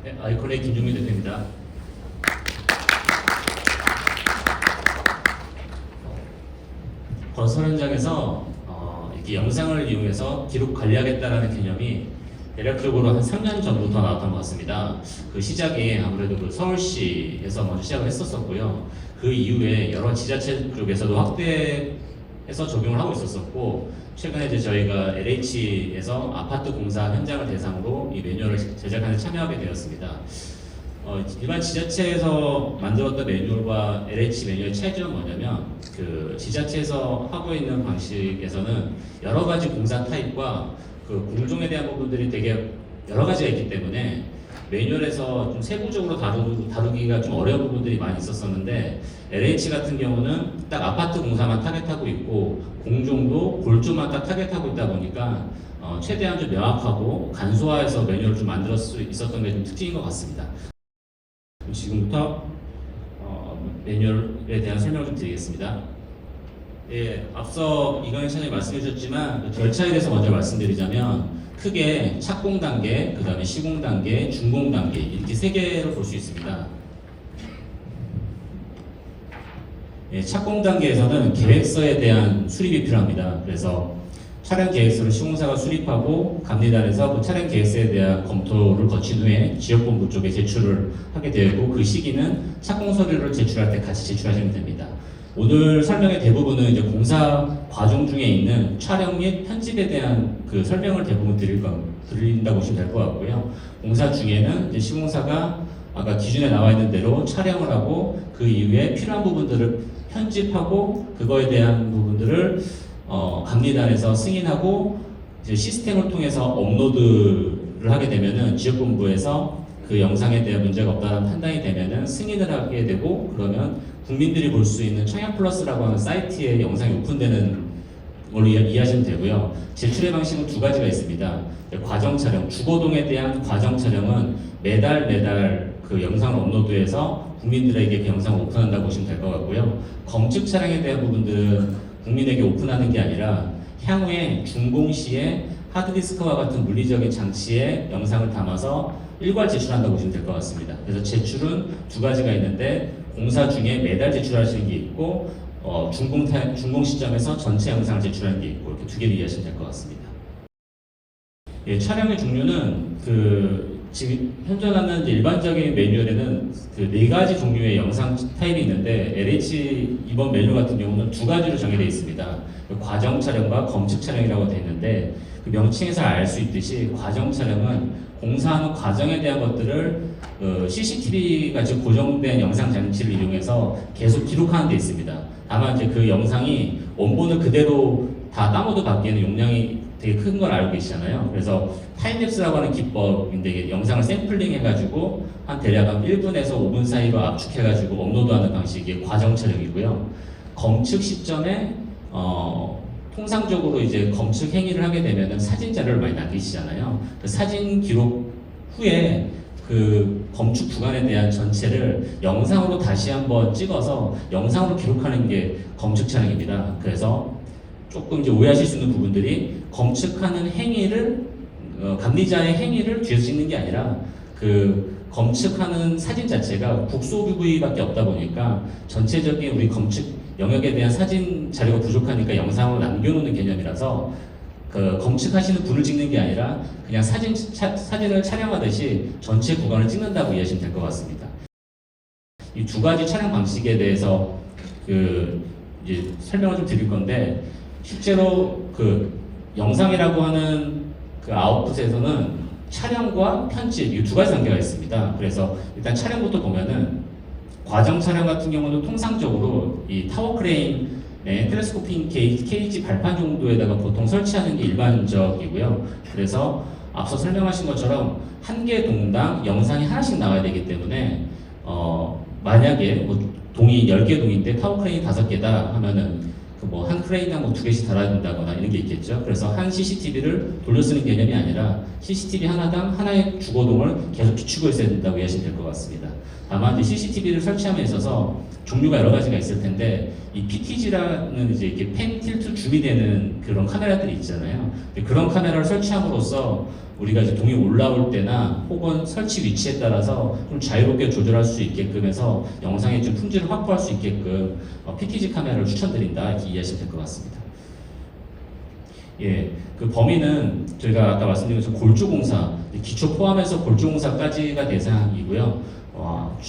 네, 아이콘의 김종민 대표입니다. 건설 현장에서 이렇게 영상을 이용해서 기록 관리하겠다라는 개념이 대략적으로 한 3년 전부터 나왔던 것 같습니다. 그 시작이 아무래도 그 서울시에서 먼저 시작을 했었었고요. 그 이후에 여러 지자체 쪽에서도 확대해서 적용을 하고 있었었고, 최근에 이제 저희가 LH에서 아파트 공사 현장을 대상으로 이 매뉴얼을 제작하는 참여하게 되었습니다. 일반 지자체에서 만들었던 매뉴얼과 LH 매뉴얼의 차이점은 뭐냐면, 그 지자체에서 하고 있는 방식에서는 여러 가지 공사 타입과 그 공종에 대한 부분들이 되게 여러 가지가 있기 때문에 매뉴얼에서 좀 세부적으로 다루기가 좀 어려운 부분들이 많이 있었었는데, LH 같은 경우는 딱 아파트 공사만 타겟하고 있고 공종도 골조만 딱 타겟하고 있다 보니까 최대한 좀 명확하고 간소화해서 매뉴얼을 좀 만들 수 있었던 게 좀 특징인 것 같습니다. 지금부터 매뉴얼에 대한 설명을 좀 드리겠습니다. 예, 앞서 이강희 차장님 말씀해 주셨지만 그 절차에 대해서 먼저 말씀드리자면, 크게 착공 단계, 그 다음에 시공 단계, 준공 단계, 이렇게 세 개로 볼 수 있습니다. 예, 착공 단계에서는 계획서에 대한 수립이 필요합니다. 그래서 차량 계획서를 시공사가 수립하고 감리단에서 그 차량 계획서에 대한 검토를 거친 후에 지역본부 쪽에 제출을 하게 되고, 그 시기는 착공 서류를 제출할 때 같이 제출하시면 됩니다. 오늘 설명의 대부분은 이제 공사 과정 중에 있는 촬영 및 편집에 대한 그 설명을 대부분 드린다고 보시면 될 것 같고요. 공사 중에는 이제 시공사가 아까 기준에 나와 있는 대로 촬영을 하고 그 이후에 필요한 부분들을 편집하고 그거에 대한 부분들을 감리단에서 승인하고 이제 시스템을 통해서 업로드를 하게 되면은 지역본부에서 그 영상에 대한 문제가 없다는 판단이 되면은 승인을 하게 되고, 그러면 국민들이 볼 수 있는 청약플러스라고 하는 사이트에 영상이 오픈되는 걸로 이해하시면 되고요. 제출의 방식은 두 가지가 있습니다. 과정 촬영, 주거동에 대한 과정 촬영은 매달 그 영상을 업로드해서 국민들에게 그 영상을 오픈한다고 보시면 될 것 같고요. 검측 촬영에 대한 부분들은 국민에게 오픈하는 게 아니라 향후에 준공 시에 하드디스크와 같은 물리적인 장치에 영상을 담아서 일괄 제출한다고 보시면 될 것 같습니다. 그래서 제출은 두 가지가 있는데, 공사 중에 매달 제출하시는 게 있고, 준공 시점에서 전체 영상을 제출하는 게 있고, 이렇게 두 개를 이해하시면 될 것 같습니다. 예, 촬영의 종류는 지금 현존하는 일반적인 매뉴얼에는 그 네 가지 종류의 영상 타입이 있는데, LH 이번 매뉴얼 같은 경우는 두 가지로 정해되어 있습니다. 과정 촬영과 검측 촬영이라고 되어 있는데, 그 명칭에서 알 수 있듯이 과정 촬영은 공사하는 과정에 대한 것들을 CCTV 같이 고정된 영상 장치를 이용해서 계속 기록하는 데 있습니다. 다만 이제 그 영상이 원본을 그대로 다 다운로드 받기에는 용량이 되게 큰 걸 알고 계시잖아요. 그래서 타임랩스라고 하는 기법인데, 이게 영상을 샘플링 해가지고 한 대략 한 1분에서 5분 사이로 압축해가지고 업로드하는 방식이 과정 촬영이고요. 검측 시점에 통상적으로 이제 검측 행위를 하게 되면은 사진 자료를 많이 남기시잖아요. 그 사진 기록 후에 그 검측 구간에 대한 전체를 영상으로 다시 한번 찍어서 영상으로 기록하는 게 검측 촬영입니다. 그래서 조금 이제 오해하실 수 있는 부분들이, 검측하는 행위를 감리자의 행위를 뒤에서 찍는 게 아니라 그 검측하는 사진 자체가 국소부위밖에 없다 보니까 전체적인 우리 검측 영역에 대한 사진 자료가 부족하니까 영상으로 남겨놓는 개념이라서, 그 검측하시는 분을 찍는 게 아니라 그냥 사진을 촬영하듯이 전체 구간을 찍는다고 이해하시면 될 것 같습니다. 이 두 가지 촬영 방식에 대해서 이제 설명을 좀 드릴 건데, 실제로 그 영상이라고 하는 그 아웃풋에서는 촬영과 편집, 이 두 가지 단계가 있습니다. 그래서 일단 촬영부터 보면은, 과정 촬영 같은 경우는 통상적으로 이 타워 크레인에 텔레스코핑 케이지 발판 정도에다가 보통 설치하는 게 일반적이고요. 그래서 앞서 설명하신 것처럼 한 개 동당 영상이 하나씩 나와야 되기 때문에 만약에 뭐 동이 10개 동인데 타워 크레인이 5개다 하면은 한 크레인당 뭐 2개씩 달아야 된다거나 이런 게 있겠죠. 그래서 한 CCTV를 돌려 쓰는 개념이 아니라 CCTV 하나당 하나의 주거동을 계속 비추고 있어야 된다고 이해하시면 될 것 같습니다. 다만 이제 CCTV를 설치함에 있어서 종류가 여러 가지가 있을 텐데 이 PTG라는 이제 이렇게 펜 틸트 줌이 되는 그런 카메라들이 있잖아요. 그런 카메라를 설치함으로써 우리가 이제 동이 올라올 때나 혹은 설치 위치에 따라서 좀 자유롭게 조절할 수 있게끔 해서 영상의 좀 품질을 확보할 수 있게끔 PTG 카메라를 추천드린다 이렇게 이해하시면 될 것 같습니다. 예, 그 범위는 저희가 아까 말씀드린 것처럼 골조공사, 기초 포함해서 골조공사까지가 대상이고요.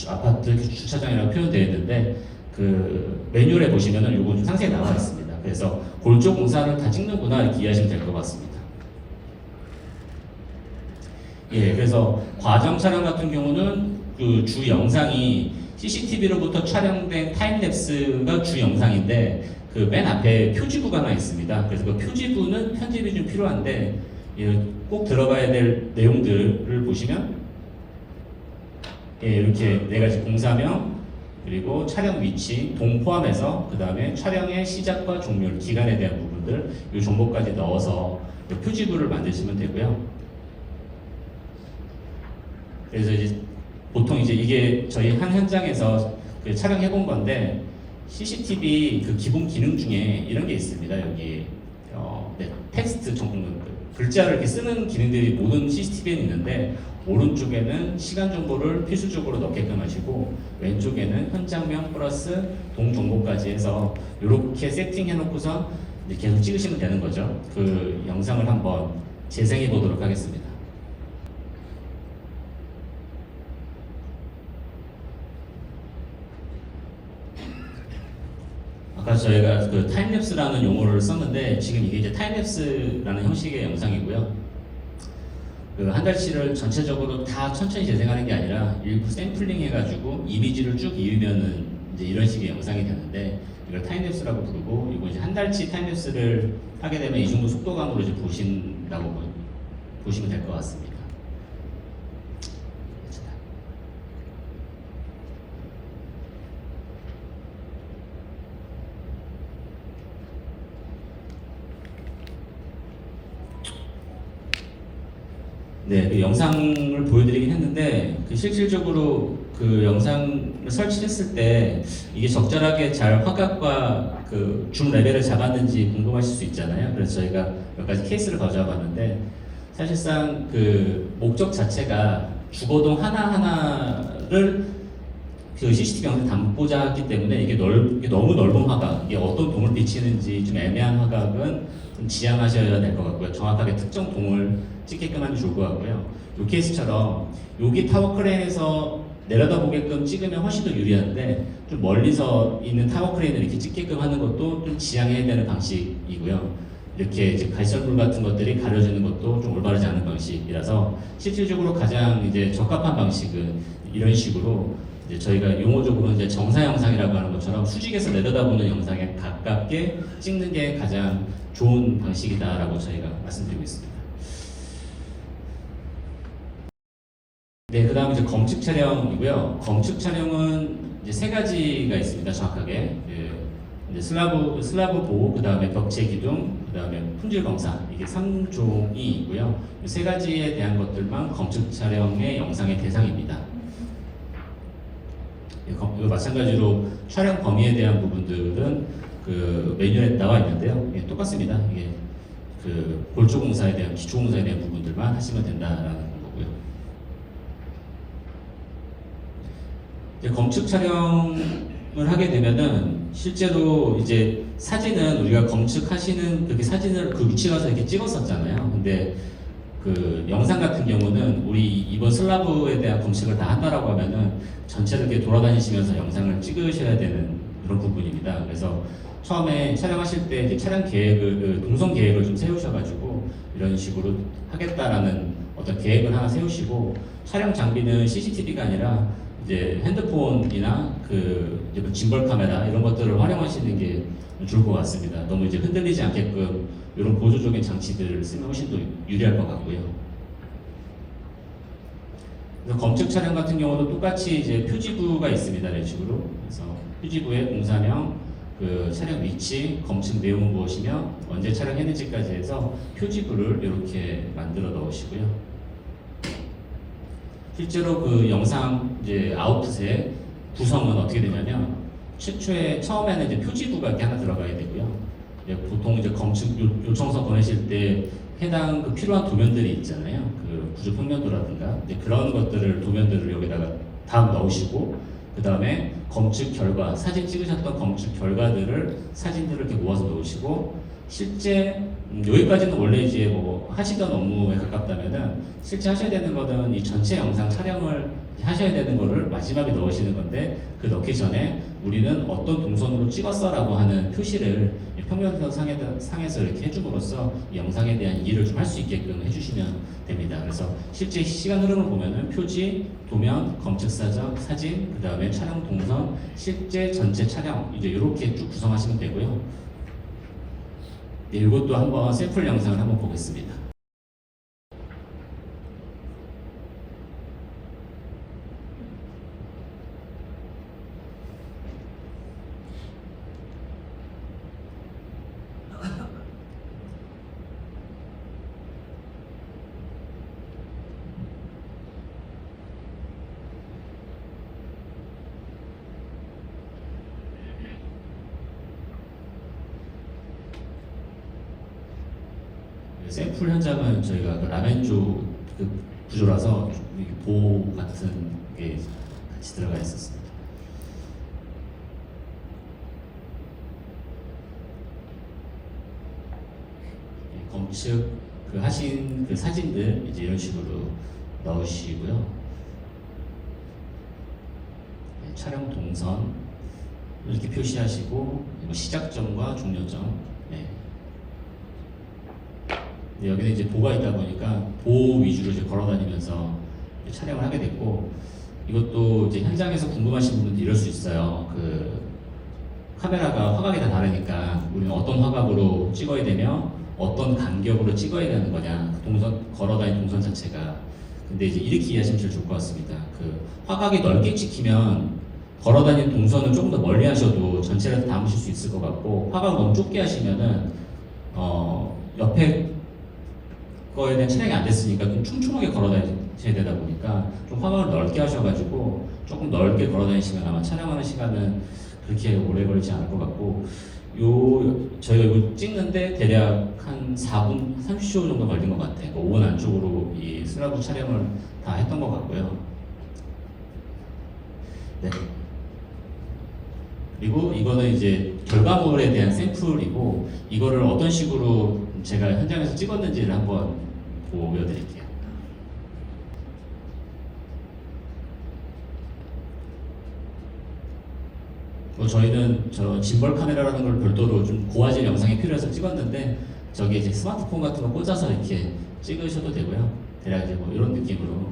아파트 주차장이라고 표현되어 있는데 그 매뉴얼에 보시면은 요거 좀 상세히 나와 있습니다. 그래서 골조공사를 다 찍는구나 이렇게 이해하시면 될 것 같습니다. 예, 그래서 과정 촬영 같은 경우는 그 주 영상이 CCTV로부터 촬영된 타임랩스가 주 영상인데 그 맨 앞에 표지부가 하나 있습니다. 그래서 그 표지부는 편집이 좀 필요한데 예, 꼭 들어가야 될 내용들을 보시면 예, 이렇게 네 가지 공사명 그리고 촬영 위치, 동 포함해서 그 다음에 촬영의 시작과 종료, 기간에 대한 부분들 이 정보까지 넣어서 표지부를 만드시면 되고요. 그래서 이제 보통 이제 이게 저희 한 현장에서 그 촬영해 본 건데 CCTV 그 기본 기능 중에 이런 게 있습니다. 여기 네, 텍스트 글자를 이렇게 쓰는 기능들이 모든 CCTV에는 있는데 오른쪽에는 시간 정보를 필수적으로 넣게끔 하시고 왼쪽에는 현장명 플러스 동 정보까지 해서 이렇게 세팅해 놓고서 계속 찍으시면 되는 거죠. 그 영상을 한번 재생해 보도록 하겠습니다. 아까 저희가 그 타임랩스라는 용어를 썼는데 지금 이게 이제 타임랩스라는 형식의 영상이고요. 그 한 달치를 전체적으로 다 천천히 재생하는 게 아니라 일부 샘플링 해가지고 이미지를 쭉 이으면은 이제 이런 식의 영상이 되는데 이걸 타임랩스라고 부르고 이거 이제 한 달치 타임랩스를 하게 되면 이 정도 속도감으로 이제 보신다고 보시면 될 것 같습니다. 네, 그 영상을 보여드리긴 했는데 그 실질적으로 그 영상을 설치했을 때 이게 적절하게 잘 화각과 그 줌 레벨을 잡았는지 궁금하실 수 있잖아요. 그래서 저희가 몇 가지 케이스를 가져와 봤는데 사실상 그 목적 자체가 주거동 하나하나를 그 CCTV 영상에 담고자 했기 때문에 이게 너무 넓은 화각, 이게 어떤 동을 비치는지 좀 애매한 화각은 좀 지양하셔야 될 것 같고요. 정확하게 특정 동을 찍게끔 하면 좋을 것 같고요. 이 케이스처럼 여기 타워 크레인에서 내려다보게끔 찍으면 훨씬 더 유리한데 좀 멀리서 있는 타워 크레인을 이렇게 찍게끔 하는 것도 좀 지양해야 되는 방식이고요. 이렇게 이제 갈선불 같은 것들이 가려지는 것도 좀 올바르지 않은 방식이라서 실질적으로 가장 이제 적합한 방식은 이런 식으로 이제 저희가 용어적으로 이제 정사 영상이라고 하는 것처럼 수직에서 내려다보는 영상에 가깝게 찍는 게 가장 좋은 방식이다라고 저희가 말씀드리고 있습니다. 네, 그 다음 이제 검측 촬영이고요. 검측 촬영은 이제 세 가지가 있습니다. 정확하게 이제 슬라브 보호, 그 다음에 벽체 기둥, 그 다음에 품질 검사 이게 3종이 있고요. 이 세 가지에 대한 것들만 검측 촬영의 영상의 대상입니다. 이거 마찬가지로 촬영 범위에 대한 부분들은 그 매뉴얼에 나와 있는데요. 예, 똑같습니다. 이게 그 골조공사에 대한 기초공사에 대한 부분들만 하시면 된다라는 거고요. 이제 검측 촬영을 하게 되면은 실제로 이제 사진은 우리가 검측하시는 그렇게 사진을 그 위치 가서 이렇게 찍었었잖아요. 근데 그 영상 같은 경우는 우리 이번 슬라브에 대한 검측을 다 한다라고 하면은 전체를 이렇게 돌아다니시면서 영상을 찍으셔야 되는 그런 부분입니다. 그래서 처음에 촬영하실 때 이제 촬영 계획을, 동선 계획을 좀 세우셔가지고 이런 식으로 하겠다라는 어떤 계획을 하나 세우시고 촬영 장비는 CCTV가 아니라 이제 핸드폰이나 그 이제 뭐 짐벌 카메라 이런 것들을 활용하시는 게 좋을 것 같습니다. 너무 이제 흔들리지 않게끔 이런 보조적인 장치들을 쓰면 훨씬 더 유리할 것 같고요. 그래서 검측 촬영 같은 경우도 똑같이 이제 표지부가 있습니다. 이런 식으로. 그래서 표지부에 공사명, 그 촬영 위치, 검측 내용을 보시며 언제 촬영했는지까지 해서 표지부를 이렇게 만들어 넣으시고요. 실제로 그 영상 이제 아웃풋의 구성은 어떻게 되냐면 처음에는 이제 표지부가 이렇게 하나 들어가야 되고요. 보통 이제 검측 요청서 보내실 때 해당 그 필요한 도면들이 있잖아요. 그 구조 평면도라든가 이제 그런 것들을 도면들을 여기다가 다 넣으시고 그 다음에 검측 결과 사진 찍으셨던 검측 결과들을 사진들을 이렇게 모아서 넣으시고 실제 여기까지는 원래 이제 뭐 하시던 업무에 가깝다면은 실제 하셔야 되는 거는 이 전체 영상 촬영을 하셔야 되는 거를 마지막에 넣으시는 건데 그 넣기 전에 우리는 어떤 동선으로 찍었어라고 하는 표시를 평면도 상에서 이렇게 해줌으로써 이 영상에 대한 이해를 좀 할 수 있게끔 해주시면 됩니다. 그래서 실제 시간 흐름을 보면은 표지, 도면, 검측사적, 사진, 그 다음에 촬영 동선, 실제 전체 촬영 이제 이렇게 쭉 구성하시면 되고요. 네, 이것도 한번 샘플 영상을 한번 보겠습니다. 샘플 현장은 저희가 그 라멘조 그 구조라서 보호 같은 게 같이 들어가 있었습니다. 검측 그 하신 그 사진들 이제 이런 식으로 넣으시고요. 촬영 동선 이렇게 표시하시고 시작점과 종료점. 네. 여기는 이제 보가 있다 보니까 보 위주로 이제 걸어다니면서 촬영을 하게 됐고 이것도 이제 현장에서 궁금하신 분들도 이럴 수 있어요. 그 카메라가 화각이 다 다르니까 우리는 어떤 화각으로 찍어야 되며 어떤 간격으로 찍어야 되는 거냐 그 동선 걸어다니는 동선 자체가 근데 이제 이렇게 이해하시면 제일 좋을 것 같습니다. 그 화각이 넓게 찍히면 걸어다니는 동선을 조금 더 멀리 하셔도 전체를 담으실 수 있을 것 같고 화각을 너무 좁게 하시면은 옆에 거에 대한 촬영이 안 됐으니까 좀 촘촘하게 걸어다니셔야 되다 보니까 좀 화각을 넓게 하셔가지고 조금 넓게 걸어다니시면 아마 촬영하는 시간은 그렇게 오래 걸리지 않을 것 같고 저희가 이거 찍는데 대략 한 4분, 30초 정도 걸린 것 같아요. 5분 안쪽으로 이 슬라브 촬영을 다 했던 것 같고요. 네. 그리고 이거는 이제 결과물에 대한 샘플이고 이거를 어떤 식으로 제가 현장에서 찍었는지를 한번 보여드릴게요. 저희는 짐벌 카메라라는 걸 별도로 좀 고화질 영상이 필요해서 찍었는데 저기 이제 스마트폰 같은 거 꽂아서 이렇게 찍으셔도 되고요. 대략 이제 뭐 이런 느낌으로.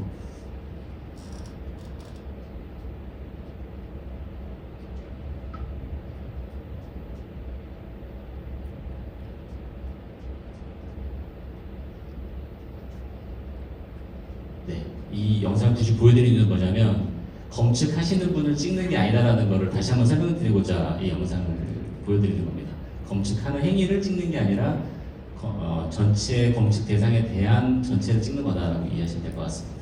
네, 이 영상을 굳이 보여드리는 거냐면 검측하시는 분을 찍는 게 아니라는 것을 다시 한번 설명드리고자 이 영상을 보여드리는 겁니다. 검측하는 행위를 찍는 게 아니라 전체 검측 대상에 대한 전체를 찍는 거다라고 이해하시면 될 것 같습니다.